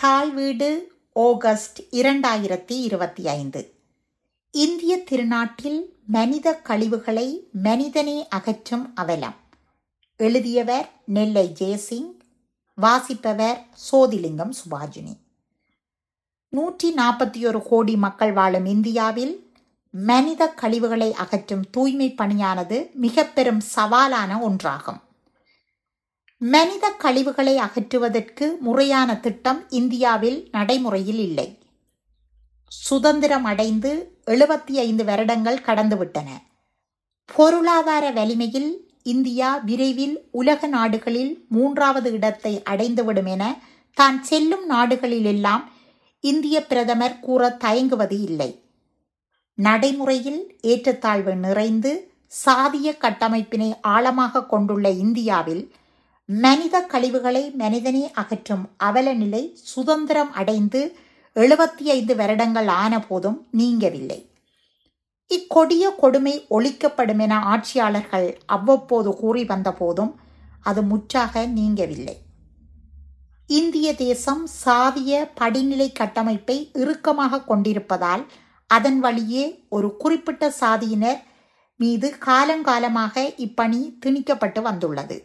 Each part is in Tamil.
தாய் வீடு ஆகஸ்ட் 2025. இந்திய திருநாட்டில் மனித கழிவுகளை மனிதனே அகற்றும் அவலம். எழுதியவர் நெல்லை ஜெயசிங். வாசிப்பவர் சோதிலிங்கம் சுபாஜினி. 141 கோடி மக்கள் வாழும் இந்தியாவில் மனித கழிவுகளை அகற்றும் தூய்மை பணியானது மிக பெரும் சவாலான ஒன்றாகும். மனித கழிவுகளை அகற்றுவதற்கு முறையான திட்டம் இந்தியாவில் நடைமுறையில் இல்லை. சுதந்திரம் அடைந்து 75 வருடங்கள் கடந்துவிட்டன. பொருளாதார வலிமையில் இந்தியா விரைவில் உலக நாடுகளில் 3வது இடத்தை அடைந்துவிடும் என தான் செல்லும் நாடுகளிலெல்லாம் இந்திய பிரதமர் கூற தயங்குவது இல்லை. நடைமுறையில் ஏற்றத்தாழ்வு நிறைந்து சாதிய கட்டமைப்பினை ஆழமாக கொண்டுள்ள இந்தியாவில் மனித கழிவுகளை மனிதனே அகற்றும் அவல நிலை சுதந்திரம் அடைந்து 75 வருடங்கள் ஆன போதும் நீங்கவில்லை. இக்கொடிய கொடுமை ஒழிக்கப்படும் என ஆட்சியாளர்கள் அவ்வப்போது கூறி வந்த போதும் அது முற்றாக நீங்கவில்லை. இந்திய தேசம் சாதிய படிநிலை கட்டமைப்பை இறுக்கமாக கொண்டிருப்பதால் அதன் வழியே ஒரு குறிப்பிட்ட சாதியினர் மீது காலங்காலமாக இப்பணி திணிக்கப்பட்டு வந்துள்ளது.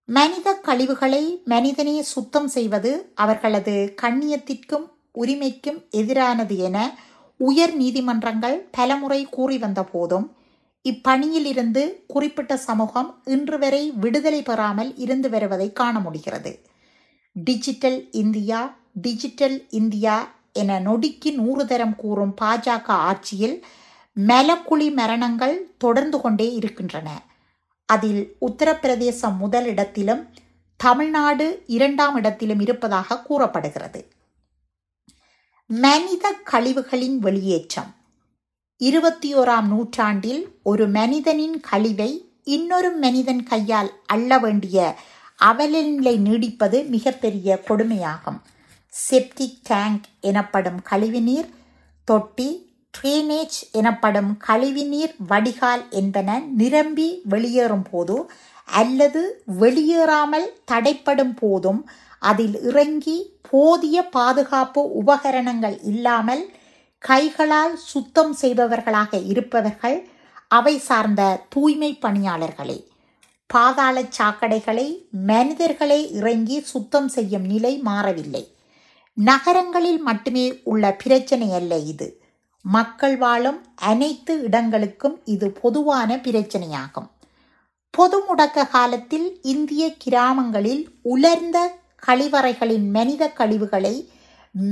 மனித கழிவுகளை மனிதனே சுத்தம் செய்வது அவர்களது கண்ணியத்திற்கும் உரிமைக்கும் எதிரானது என உயர் நீதிமன்றங்கள் பலமுறை கூறி வந்த போதும் இப்பணியிலிருந்து குறிப்பிட்ட சமூகம் இன்று வரை விடுதலை பெறாமல் இருந்து வருவதை காண முடிகிறது. டிஜிட்டல் இந்தியா என நொடிக்கு 100 தரம் கூறும் பாஜக ஆட்சியில் மலக்குழி மரணங்கள் தொடர்ந்து கொண்டே இருக்கின்றன. அதில் உத்தரப்பிரதேசம் முதலிடத்திலும் தமிழ்நாடு 2ஆம் இடத்திலும் இருப்பதாக கூறப்படுகிறது. மனித கழிவுகளின் வெளியேற்றம். 21ஆம் நூற்றாண்டில் ஒரு மனிதனின் கழிவை இன்னொரு மனிதன் கையால் அள்ள வேண்டிய அவலநிலை நீடிப்பது மிகப்பெரிய கொடுமையாகும். செப்டிக் டேங்க் எனப்படும் கழிவுநீர் தொட்டி, ட்ரெயினேஜ் எனப்படும் கழிவுநீர் வடிகால் என்பன நிரம்பி வெளியேறும் போது அல்லது வெளியேறாமல் தடைப்படும் போதும் அதில் இறங்கி போதிய பாதுகாப்பு உபகரணங்கள் இல்லாமல் கைகளால் சுத்தம் செய்பவர்களாக இருப்பவர்கள் அவை சார்ந்த தூய்மை பணியாளர்களே. பாதாள சாக்கடைகளை மனிதர்களே இறங்கி சுத்தம் செய்யும் நிலை மாறவில்லை. நகரங்களில் மட்டுமே உள்ள பிரச்சனை அல்ல இது. மக்கள் வாழும் அனைத்து இடங்களுக்கும் இது பொதுவான பிரச்சனையாகும். பொது முடக்க காலத்தில் இந்திய கிராமங்களில் உலர்ந்த கழிவறைகளின் மனித கழிவுகளை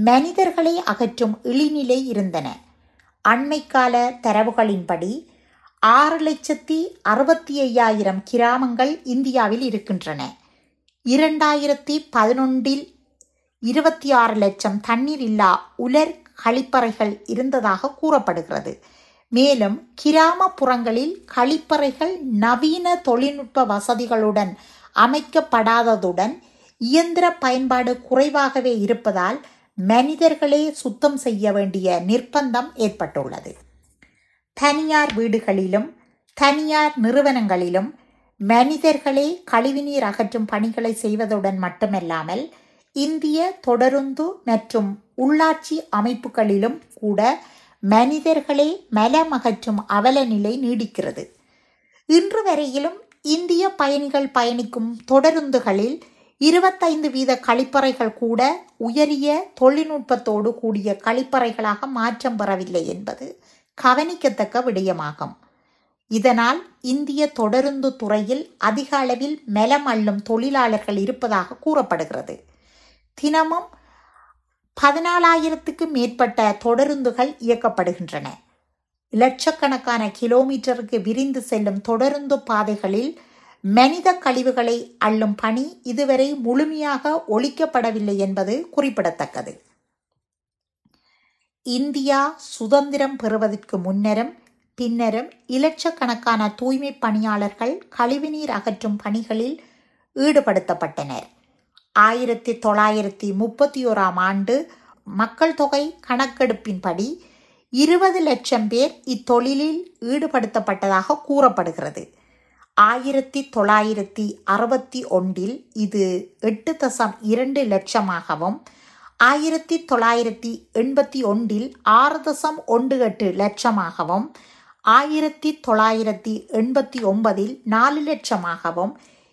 மனிதர்களை அகற்றும் இழிநிலை இருந்தன. அண்மைக்கால தரவுகளின்படி 6,65,000 கிராமங்கள் இந்தியாவில் இருக்கின்றன. 2011 26 லட்சம் தண்ணீர் இல்லா உலர் கழிப்பறைகள் இருந்ததாக கூறப்படுகிறது. மேலும் கிராமப்புறங்களில் கழிப்பறைகள் நவீன தொழில்நுட்ப வசதிகளுடன் அமைக்கப்படாததுடன் இயந்திர பயன்பாடு குறைவாகவே இருப்பதால் மனிதர்களே சுத்தம் செய்ய வேண்டிய நிர்பந்தம் ஏற்பட்டுள்ளது. தனியார் வீடுகளிலும் தனியார் நிறுவனங்களிலும் மனிதர்களே கழிவுநீர் அகற்றும் பணிகளை செய்வதுடன் மட்டுமல்லாமல் இந்திய தொடருந்து மற்றும் உள்ளாட்சி அமைப்புகளிலும் கூட மனிதர்களே மலம் அகற்றும் அவல நிலை நீடிக்கிறது. இன்று வரையிலும் இந்திய பயணிகள் பயணிக்கும் தொடருந்துகளில் 25% கழிப்பறைகள் கூட உயரிய தொழில்நுட்பத்தோடு கூடிய கழிப்பறைகளாக மாற்றம் பெறவில்லை என்பது கவனிக்கத்தக்க விடயமாகும். இதனால் இந்திய தொடருந்து துறையில் அதிக அளவில் மலம் அள்ளும் தொழிலாளர்கள் இருப்பதாக கூறப்படுகிறது. தினமும் 14,000க்கும் மேற்பட்ட தொடருந்துகள் இயக்கப்படுகின்றன. லட்சக்கணக்கான கிலோமீட்டருக்கு விரிந்து செல்லும் தொடருந்து பாதைகளில் மனித கழிவுகளை அள்ளும் பணி இதுவரை முழுமையாக ஒழிக்கப்படவில்லை என்பது குறிப்பிடத்தக்கது. இந்தியா சுதந்திரம் பெறுவதற்கு முன்னரும் பின்னரும் இலட்சக்கணக்கான தூய்மை பணியாளர்கள் கழிவுநீர் அகற்றும் பணிகளில் ஈடுபடுத்தப்பட்டனர். 1931ஆம் ஆண்டு மக்கள் தொகை கணக்கெடுப்பின்படி 20 லட்சம் பேர் இத்தொழிலில் ஈடுபடுத்தப்பட்டதாக கூறப்படுகிறது. 1961 இது 8.2 லட்சமாகவும் 1981 6.18 லட்சமாகவும் 1989 4 லட்சமாகவும்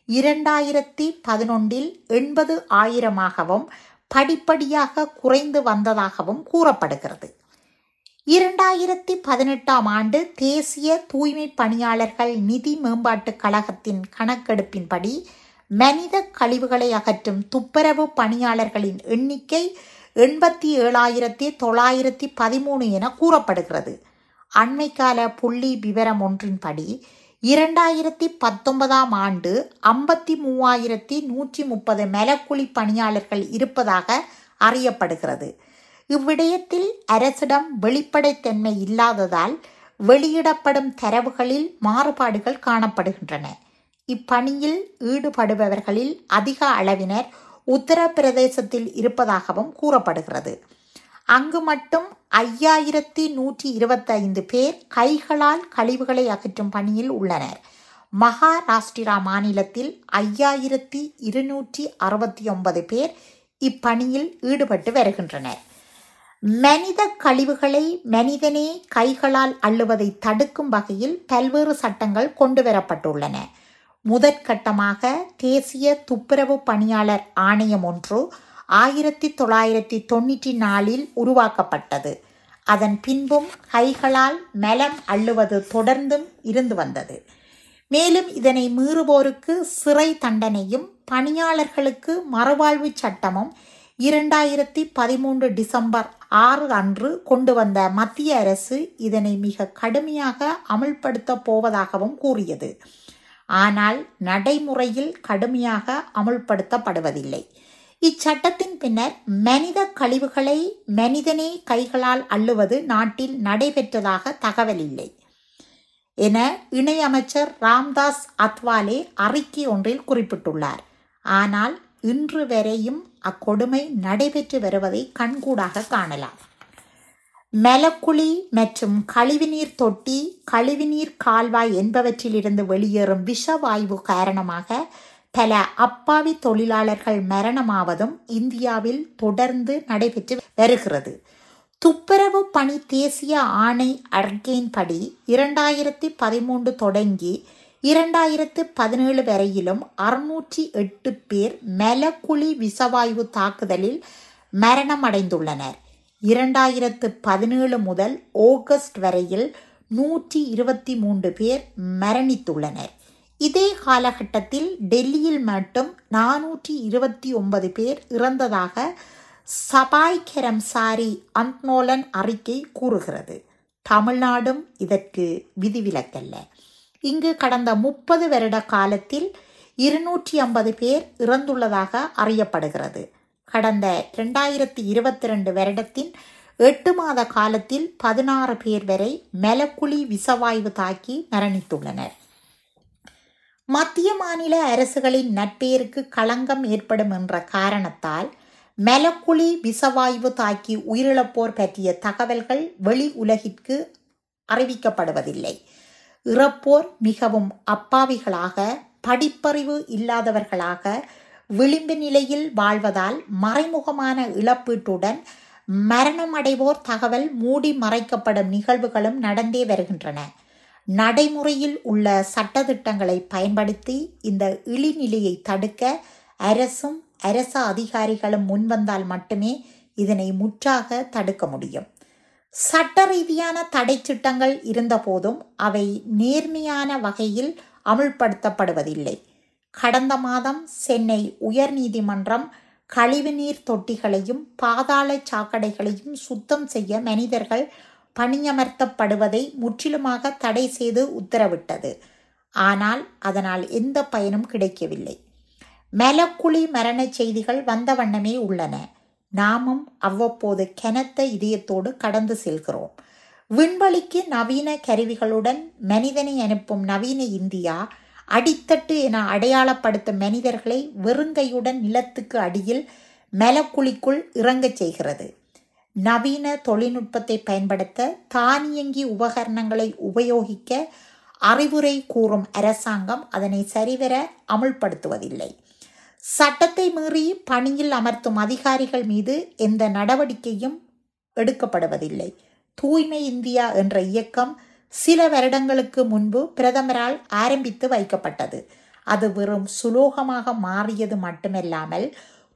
2011 80,000ஆகவும் படிப்படியாக குறைந்து வந்ததாகவும் கூறப்படுகிறது. 2018 ஆண்டு தேசிய தூய்மை பணியாளர்கள் நிதி மேம்பாட்டுக் கழகத்தின் கணக்கெடுப்பின்படி மனித கழிவுகளை அகற்றும் துப்புரவு பணியாளர்களின் எண்ணிக்கை 87,913 என கூறப்படுகிறது. அண்மைக்கால புள்ளி விவரம் ஒன்றின்படி 2019 ஆண்டு 53,130 மலக்குழி பணியாளர்கள் இருப்பதாக அறியப்படுகிறது. இவ்விடயத்தில் அரசிடம் வெளிப்படைத்தன்மை இல்லாததால் வெளியிடப்படும் தரவுகளில் மாறுபாடுகள் காணப்படுகின்றன. இப்பணியில் ஈடுபடுபவர்களில் அதிக அளவினர் உத்தரப்பிரதேசத்தில் இருப்பதாகவும் கூறப்படுகிறது. அங்கு மட்டும் 5,125 பேர் கைகளால் கழிவுகளை அகற்றும் பணியில் உள்ளனர். மகாராஷ்டிரா மாநிலத்தில் 5,269 பேர் இப்பணியில் ஈடுபட்டு வருகின்றனர். மனித கழிவுகளை மனிதனே கைகளால் அள்ளுவதை தடுக்கும் வகையில் பல்வேறு சட்டங்கள் கொண்டுவரப்பட்டுள்ளன. முதற்கட்டமாக தேசிய துப்புரவு பணியாளர் ஆணையம் ஒன்று 1994 உருவாக்கப்பட்டது. அதன் பின்பும் கைகளால் மலம் அள்ளுவது தொடர்ந்தும் இருந்து வந்தது. மேலும் இதனை மீறுவோருக்கு சிறை தண்டனையும் பணியாளர்களுக்கு மறுவாழ்வு சட்டமும் 2013 டிசம்பர் 6 அன்று கொண்டு வந்த மத்திய அரசு இதனை மிக கடுமையாக அமுல்படுத்த போவதாகவும் கூறியது. ஆனால் நடைமுறையில் கடுமையாக அமுல்படுத்தப்படுவதில்லை. இச்சட்டத்தின் பின்னர் மனித கழிவுகளை மனிதனே கைகளால் அள்ளுவது நாட்டில் நடைபெற்றதாக தகவல் இல்லை என இணையமைச்சர் ராம்தாஸ் அத்வாலே அறிக்கை ஒன்றில் குறிப்பிட்டுள்ளார். ஆனால் இன்று வரையும் அக்கொடுமை நடைபெற்று வருவதை கண்கூடாக காணலாம். மலக்குழி மற்றும் கழிவுநீர் தொட்டி, கழிவுநீர் கால்வாய் என்பவற்றிலிருந்து வெளியேறும் விஷவாயு காரணமாக பல அப்பாவி தொழிலாளர்கள் மரணமாவதும் இந்தியாவில் தொடர்ந்து நடைபெற்று வருகிறது. துப்புரவு பணி தேசிய ஆணை அறிக்கையின்படி 2013 தொடங்கி 2017 வரையிலும் 608 பேர் மலக்குழி விஷவாயு தாக்குதலில் மரணமடைந்துள்ளனர். 2017 முதல் ஆகஸ்ட் வரையில் 123 பேர் மரணித்துள்ளனர். இதே காலகட்டத்தில் டெல்லியில் மட்டும் 429 பேர் இறந்ததாக சபாய் கரம்சாரி அந்தோலன் அறிக்கை கூறுகிறது. தமிழ்நாடும் இதற்கு விதிவிலக்கல்ல. இங்கு கடந்த 30 வருட காலத்தில் 250 பேர் இறந்துள்ளதாக அறியப்படுகிறது. கடந்த 2022 வருடத்தின் 8 மாத காலத்தில் 16 பேர் வரை மலக்குழி விஷவாயு தாக்கி மரணித்துள்ளனர். மத்திய மாநில அரசுகளின் நற்பெயருக்கு களங்கம் ஏற்படும் என்ற காரணத்தால் மலக்குழி விஷவாயு தாக்கி உயிரிழப்போர் பற்றிய தகவல்கள் வெளி உலகிற்கு அறிவிக்கப்படுவதில்லை. இறப்போர் மிகவும் அப்பாவிகளாக, படிப்பறிவு இல்லாதவர்களாக, விளிம்பு நிலையில் வாழ்வதால் மறைமுகமான இழப்பீட்டுடன் மரணமடைவோர் தகவல் மூடி மறைக்கப்படும் நிகழ்வுகளும் நடந்தே வருகின்றன. நடைமுறையில் உள்ள சட்டத்திட்டங்களை பயன்படுத்தி இந்த இழிநிலையை தடுக்க அரசும் அரச அதிகாரிகளும் முன்வந்தால் மட்டுமே இதனை முற்றாக தடுக்க முடியும். சட்ட ரீதியான தடை சட்டங்கள் இருந்தபோதும் அவை நேர்மையான வகையில் அமுல்படுத்தப்படுவதில்லை. கடந்த மாதம் சென்னை உயர்நீதிமன்றம் கழிவுநீர் தொட்டிகளையும் பாதாள சாக்கடைகளையும் சுத்தம் செய்ய மனிதர்கள் பணியமர்த்தப்படுவதை முற்றிலுமாக தடை செய்து உத்தரவிட்டது. ஆனால் அதனால் எந்த பயனும் கிடைக்கவில்லை. மலக்குழி மரண செய்திகள் வந்த வண்ணமே உள்ளன. நாமும் அவ்வப்போது கனத்த இதயத்தோடு கடந்து செல்கிறோம். விண்வெளிக்கு நவீன கருவிகளுடன் மனிதனை அனுப்பும் நவீன இந்தியா அடித்தட்டு என அடையாளப்படுத்தும் மனிதர்களை வெறுங்கையுடன் நிலத்துக்கு அடியில் மலக்குழிக்குள் இறங்கச் செய்கிறது. நவீன தொழில்நுட்பத்தை பயன்படுத்த தானியங்கி உபகரணங்களை உபயோகிக்க அறிவுரை கூறும் அரசாங்கம் அதனை சரிவர அமுல்படுத்துவதில்லை. சட்டத்தை மீறி பணியில் அமர்த்தும் அதிகாரிகள் மீது எந்த நடவடிக்கையும் எடுக்கப்படுவதில்லை. தூய்மை இந்தியா என்ற இயக்கம் சில வருடங்களுக்கு முன்பு பிரதமரால் ஆரம்பித்து வைக்கப்பட்டது. அது வெறும் சுலோகமாக மாறியது மட்டுமல்லாமல்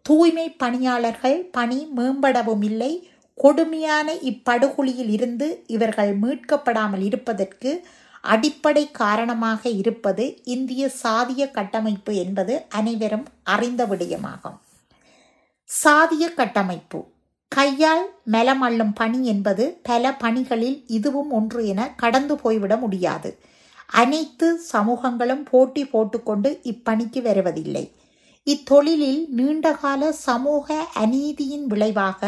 தூய்மை பணியாளர்கள் பணி மேம்படவும் இல்லை. கொடுமையான இப்படுகொலியில் இருந்து இவர்கள் மீட்கப்படாமல் இருப்பதற்கு அடிப்படை காரணமாக இருப்பது இந்திய சாதிய கட்டமைப்பு என்பது அனைவரும் அறிந்த விடயமாகும். சாதிய கட்டமைப்பு கையால் மெலம் அள்ளும் பணி என்பது பல பணிகளில் இதுவும் ஒன்று என கடந்து போய்விட முடியாது. அனைத்து சமூகங்களும் போட்டி போட்டுக்கொண்டு இப்பணிக்கு வருவதில்லை. இத்தொழிலில் நீண்டகால சமூக அநீதியின் விளைவாக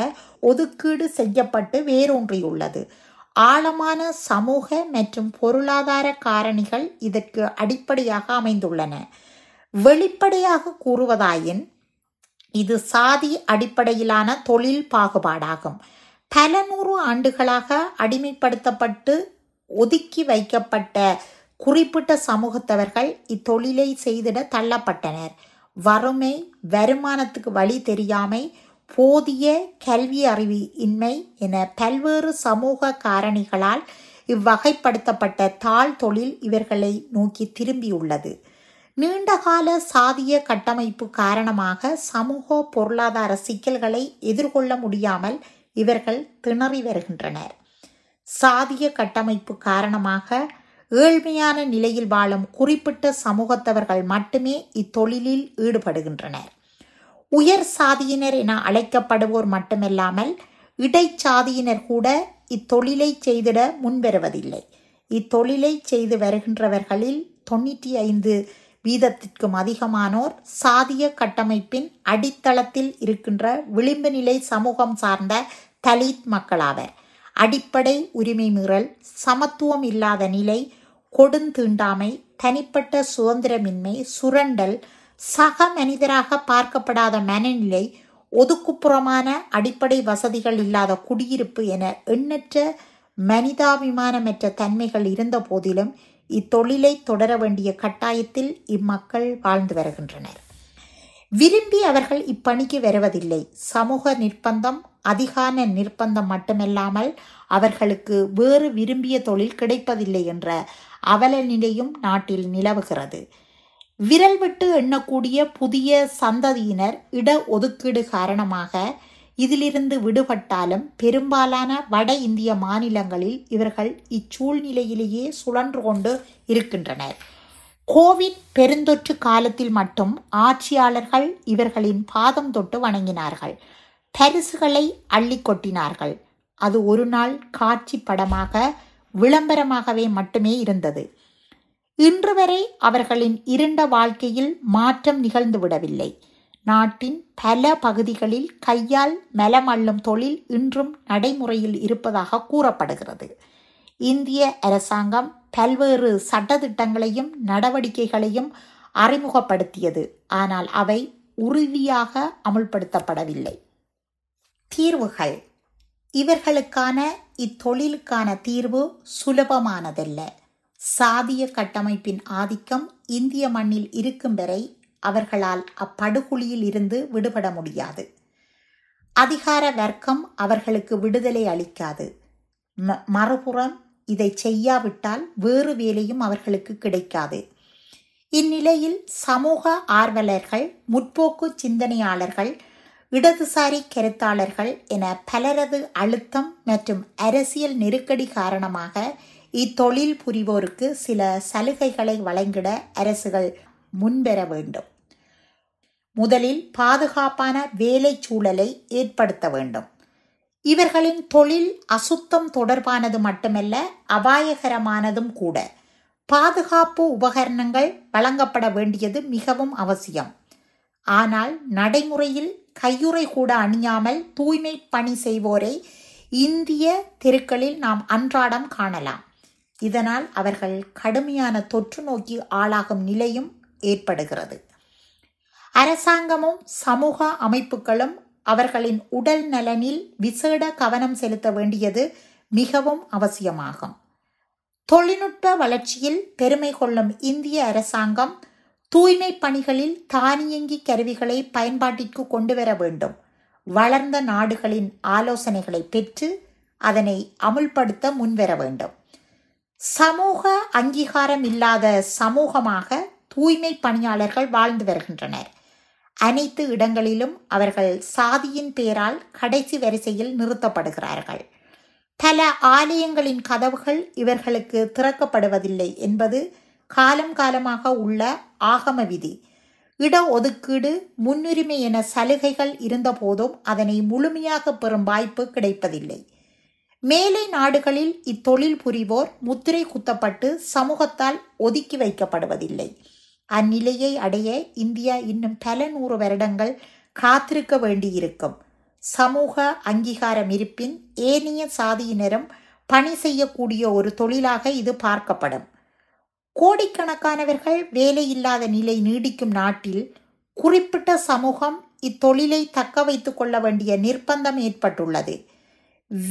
ஒதுக்கீடு செய்யப்பட்டு வேரூன்றியுள்ளது. ஆழமான சமூக மற்றும் பொருளாதார காரணிகள் இதற்கு அடிப்படையாக அமைந்துள்ளன. வெளிப்படையாக கூறுவதாயின் இது சாதி அடிப்படையிலான தொழில் பாகுபாடாகும். பல நூறு ஆண்டுகளாக அடிமைப்படுத்தப்பட்டு ஒதுக்கி வைக்கப்பட்ட குறிப்பிட்ட சமூகத்தவர்கள் இத்தொழிலை செய்திட தள்ளப்பட்டனர். வறுமை, வருமானத்துக்கு வழி தெரியாமை, போதிய கல்வி அறிவு இன்மை என பல்வேறு சமூக காரணிகளால் இவ்வகைப்படுத்தப்பட்ட தாழ் தொழில் இவர்களை நோக்கி திரும்பியுள்ளது. நீண்டகால சாதிய கட்டமைப்பு காரணமாக சமூக பொருளாதார சிக்கல்களை எதிர்கொள்ள முடியாமல் இவர்கள் திணறி வருகின்றனர். சாதிய கட்டமைப்பு காரணமாக ஏழ்மையான நிலையில் வாழும் குறிப்பிட்ட சமூகத்தவர்கள் மட்டுமே இத்தொழிலில் ஈடுபடுகின்றனர். உயர் சாதியினர் என அழைக்கப்படுவோர் மட்டுமல்லாமல் இடைச்சாதியினர் கூட இத்தொழிலை செய்திட முன்வருவதில்லை. இத்தொழிலை செய்து வருகின்றவர்களில் 95% அதிகமானோர் சாதிய கட்டமைப்பின் அடித்தளத்தில் இருக்கின்ற விளிம்பு நிலை சமூகம் சார்ந்த தலித் மக்களாவர். அடிப்படை உரிமை மீறல், சமத்துவம் இல்லாத நிலை, கொடுந்தீண்டாமை, தனிப்பட்ட சுதந்திரமின்மை, சுரண்டல், சக மனிதராக பார்க்கப்படாத மனநிலை, ஒதுக்குப்புறமான அடிப்படை வசதிகள் இல்லாத குடியிருப்பு என எண்ணற்ற மனிதாபிமானமற்ற தன்மைகள் இருந்த போதிலும் இத்தொழிலை தொடர வேண்டிய கட்டாயத்தில் இம்மக்கள் வாழ்ந்து வருகின்றனர். விரும்பி அவர்கள் இப்பணிக்கு வருவதில்லை. சமூக நிர்பந்தம், அதிகார நிர்பந்தம் மட்டுமல்லாமல் அவர்களுக்கு வேறு விரும்பிய தொழில் கிடைப்பதில்லை என்ற அவல நிலையும் நாட்டில் நிலவுகிறது. விரல் விட்டு எண்ணக்கூடிய புதிய சந்ததியினர் இட ஒதுக்கீடு காரணமாக இதிலிருந்து விடுபட்டாலும் பெரும்பாலான வட இந்திய மாநிலங்களில் இவர்கள் இச்சூழ்நிலையிலேயே சுழன்று கொண்டு இருக்கின்றனர். கோவிட் பெருந்தொற்று காலத்தில் மட்டும் ஆட்சியாளர்கள் இவர்களின் பாதம் தொட்டு வணங்கினார்கள், பரிசுகளை அள்ளி கொட்டினார்கள். அது ஒரு நாள் காட்சி படமாக விளம்பரமாகவே மட்டுமே இருந்தது. இன்று வரை அவர்களின் இருண்ட வாழ்க்கையில் மாற்றம் நிகழ்ந்து விடவில்லை. நாட்டின் பல பகுதிகளில் கையால் மெலம் அள்ளும் தொழில் இன்றும் நடைமுறையில் இருப்பதாக கூறப்படுகிறது. இந்திய அரசாங்கம் பல்வேறு சட்டத்திட்டங்களையும் நடவடிக்கைகளையும் அறிமுகப்படுத்தியது. ஆனால் அவை உறுதியாக அமுல்படுத்தப்படவில்லை. தீர்வுகள். இவர்களுக்கான இத்தொழிலுக்கான தீர்வு சுலபமானதல்ல. சாதிய கட்டமைப்பின் ஆதிக்கம் இந்திய மண்ணில் இருக்கும் வரை அவர்களால் அப்படுகொலியில் இருந்து விடுபட முடியாது. அதிகார வர்க்கம் அவர்களுக்கு விடுதலை அளிக்காது. மறுபுறம் இதை செய்யாவிட்டால் வேறு வேலையும் அவர்களுக்கு கிடைக்காது. இந்நிலையில் சமூக ஆர்வலர்கள், முற்போக்கு சிந்தனையாளர்கள், இடதுசாரி கருத்தாளர்கள் என பலரது அழுத்தம் மற்றும் அரசியல் நெருக்கடி காரணமாக இத்தொழில் புரிவோருக்கு சில சலுகைகளை வழங்கிட அரசுகள் முன்வர வேண்டும். முதலில் பாதுகாப்பான வேலை சூழலை ஏற்படுத்த வேண்டும். இவர்களின் தொழில் அசுத்தம் தொடர்பானது மட்டுமல்ல, அபாயகரமானதும் கூட. பாதுகாப்பு உபகரணங்கள் வழங்கப்பட வேண்டியது மிகவும் அவசியம். ஆனால் நடைமுறையில் கையுறை கூட அணியாமல் தூய்மை பணி செய்வோரை இந்திய தெருக்களில் நாம் அன்றாடம் காணலாம். இதனால் அவர்கள் கடுமையான தொற்று நோக்கி ஆளாகும் நிலையும் ஏற்படுகிறது. அரசாங்கமும் சமூக அமைப்புகளும் அவர்களின் உடல் நலனில் விசேட கவனம் செலுத்த வேண்டியது மிகவும் அவசியமாகும். தொழில்நுட்ப வளர்ச்சியில் பெருமை கொள்ளும் இந்திய அரசாங்கம் தூய்மை பணிகளில் தானியங்கி கருவிகளை பயன்பாட்டிற்கு கொண்டு வர வேண்டும். வளர்ந்த நாடுகளின் ஆலோசனைகளை பெற்று அதனை அமுல்படுத்த முன்வர வேண்டும். சமூக அங்கீகாரம் இல்லாத சமூகமாக தூய்மை பணியாளர்கள் வாழ்ந்து வருகின்றனர். அனைத்து இடங்களிலும் அவர்கள் சாதியின் பெயரால் கடைசி வரிசையில் நிறுத்தப்படுகிறார்கள். பல ஆலயங்களின் கதவுகள் இவர்களுக்கு திறக்கப்படுவதில்லை என்பது காலம் காலமாக உள்ள ஆகம விதி. இட ஒதுக்கீடு, முன்னுரிமை என சலுகைகள் இருந்த போதும் அதனை முழுமையாக பெறும் வாய்ப்பு கிடைப்பதில்லை. மேலை நாடுகளில் இத்தொழில் புரிவோர் முத்திரை குத்தப்பட்டு சமூகத்தால் ஒதுக்கி வைக்கப்படுவதில்லை. அந்நிலையை அடைய இந்தியா இன்னும் பல 100 வருடங்கள் காத்திருக்க வேண்டியிருக்கும். சமூக அங்கீகாரம் இருப்பின் ஏனைய சாதியினரும் பணி செய்யக்கூடிய ஒரு தொழிலாக இது பார்க்கப்படும். கோடிக்கணக்கானவர்கள் வேலையில்லாத நிலை நீடிக்கும் நாட்டில் குறிப்பிட்ட சமூகம் இத்தொழிலை தக்க வைத்துக் கொள்ள வேண்டிய நிர்பந்தம் ஏற்பட்டுள்ளது.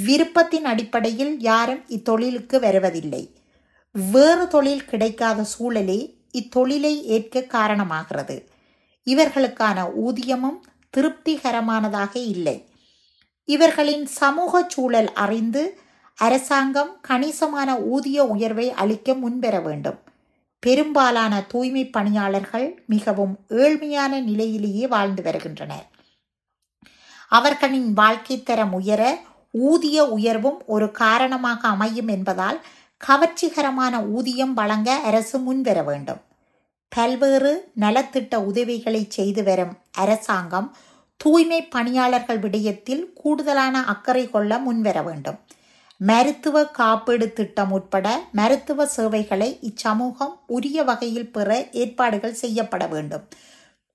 விருப்பத்தின் அடிப்படையில் யாரும் இத்தொழிலுக்கு வருவதில்லை. வேறு தொழில் கிடைக்காத சூழலே இத்தொழிலை ஏற்க காரணமாகிறது. இவர்களுக்கான ஊதியமும் திருப்திகரமானதாக இல்லை. இவர்களின் சமூக சூழல் அறிந்து அரசாங்கம் கணிசமான ஊதிய உயர்வை அளிக்க முன்வர வேண்டும். பெரும்பாலான தூய்மை பணியாளர்கள் மிகவும் ஏழ்மையான நிலையிலேயே வாழ்ந்து வருகின்றனர். அவர்களின் வாழ்க்கை தரம் உயர ஊதிய உயர்வும் ஒரு காரணமாக அமையும் என்பதால் கவர்ச்சிகரமான ஊதியம் வழங்க அரசு முன்வர வேண்டும். பல்வேறு நலத்திட்ட உதவிகளை செய்து வரும் அரசாங்கம் தூய்மை பணியாளர்கள் விடயத்தில் கூடுதலான அக்கறை கொள்ள முன்வர வேண்டும். மருத்துவ காப்பீடு திட்டம் உட்பட மருத்துவ சேவைகளை இச்சமூகம் உரிய வகையில் பெற ஏற்பாடுகள் செய்யப்பட வேண்டும்.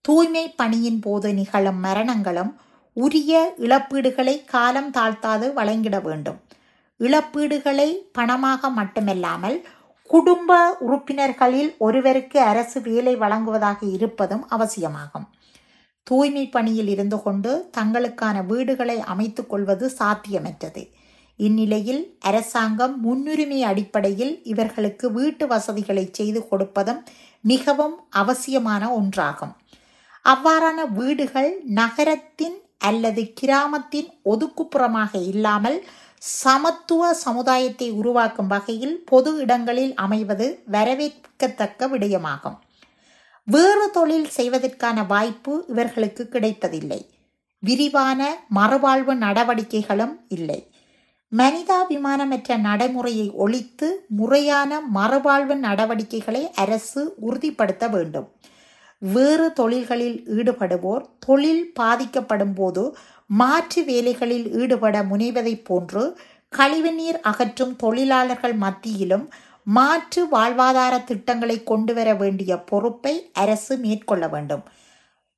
தூய்மை பணியின் போது நிகழும் மரணங்களும் உரிய இழப்பீடுகளை காலம் தாழ்த்தாது வழங்கிட வேண்டும். இழப்பீடுகளை பணமாக மட்டுமல்லாமல் குடும்ப உறுப்பினர்களில் ஒருவருக்கு அரசு வேலை வழங்குவதாக இருப்பதும் அவசியமாகும். தூய்மை பணியில் இருந்து கொண்டு தங்களுக்கான வீடுகளை அமைத்துக் கொள்வது சாத்தியமற்றது. இந்நிலையில் அரசாங்கம் முன்னுரிமை அடிப்படையில் இவர்களுக்கு வீட்டு வசதிகளை செய்து கொடுப்பதும் மிகவும் அவசியமான ஒன்றாகும். அவ்வாறான வீடுகள் நகரத்தின் அல்லது கிராமத்தின் ஒதுக்குப்புறமாக இல்லாமல் சமத்துவ சமுதாயத்தை உருவாக்கும் வகையில் பொது இடங்களில் அமைவது வரவேற்கத்தக்க விடயமாகும். வேறு தொழில் செய்வதற்கான வாய்ப்பு இவர்களுக்கு கிடைப்பதில்லை. விரிவான மறுவாழ்வு நடவடிக்கைகளும் இல்லை. மனிதாபிமானமற்ற நடைமுறையை ஒழித்து முறையான மறுவாழ்வு நடவடிக்கைகளை அரசு உறுதிப்படுத்த வேண்டும். வேறு தொழில்களில் ஈடுபடுவோர் தொழில் பாதிக்கப்படும் போது மாற்று வேலைகளில் ஈடுபட முனைவதைப் போன்று கழிவுநீர் அகற்றும் தொழிலாளர்கள் மத்தியிலும் மாற்று வாழ்வாதார திட்டங்களை கொண்டு வர வேண்டிய பொறுப்பை அரசு மேற்கொள்ள வேண்டும்.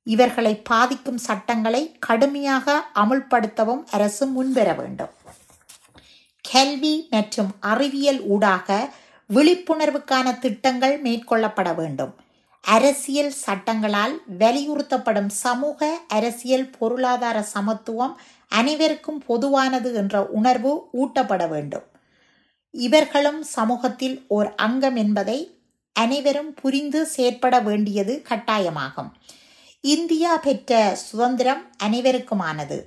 இவர்களை பாதிக்கும் சட்டங்களை கடுமையாக அமுல்படுத்தவும் அரசு முன்வர வேண்டும். கல்வி மற்றும் அறிவியல் ஊடாக விழிப்புணர்வுக்கான திட்டங்கள் மேற்கொள்ளப்பட வேண்டும். அரசியல் சட்டங்களால் வலியுறுத்தப்படும் சமூக அரசியல் பொருளாதார சமத்துவம் அனைவருக்கும் பொதுவானது என்ற உணர்வு ஊட்டப்பட வேண்டும். இவர்களும் சமூகத்தில் ஓர் அங்கம் என்பதை அனைவரும் புரிந்து செயற்பட வேண்டியது கட்டாயமாகும். இந்தியா பெற்ற சுதந்திரம் அனைவருக்குமானது.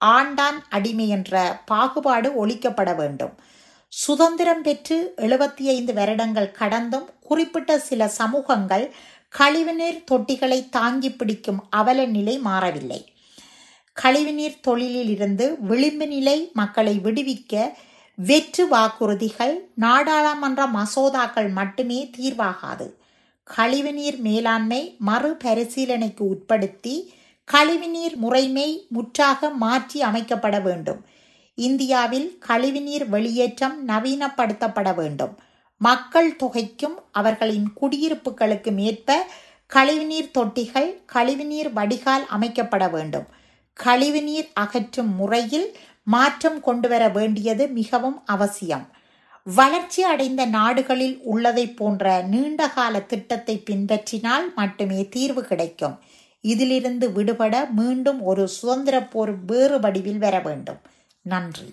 ஆண்டான் அடிமை என்ற பாகுபாடு ஒழிக்கப்பட வேண்டும். சுதந்திரம் பெற்று 75 வருடங்கள் கடந்தும் குறிப்பிட்ட சில சமூகங்கள் கழிவுநீர் தொட்டிகளை தாங்கி பிடிக்கும் அவல நிலை மாறவில்லை. கழிவுநீர் தொழிலில் இருந்து விளிம்பு நிலை மக்களை விடுவிக்க வெற்று வாக்குறுதிகள், நாடாளுமன்ற மசோதாக்கள் மட்டுமே தீர்வாகாது. கழிவுநீர் மேலாண்மை மறுபரிசீலனைக்கு உட்படுத்தி கழிவுநீர் முறைமை முற்றாக மாற்றி அமைக்கப்பட வேண்டும். இந்தியாவில் கழிவுநீர் வெளியேற்றம் நவீனப்படுத்தப்பட வேண்டும். மக்கள் தொகைக்கும் அவர்களின் குடியிருப்புகளுக்கும் ஏற்ப கழிவுநீர் தொட்டிகள், கழிவுநீர் வடிகால் அமைக்கப்பட வேண்டும். கழிவுநீர் அகற்றும் முறையில் மாற்றம் கொண்டு வர வேண்டியது மிகவும் அவசியம். வளர்ச்சி அடைந்த நாடுகளில் உள்ளதை போன்ற நீண்டகால திட்டத்தை பின்பற்றினால் மட்டுமே தீர்வு கிடைக்கும். இதிலிருந்து விடுபட மீண்டும் ஒரு சுதந்திர போர் வேறு வடிவில் வர வேண்டும். நன்றி.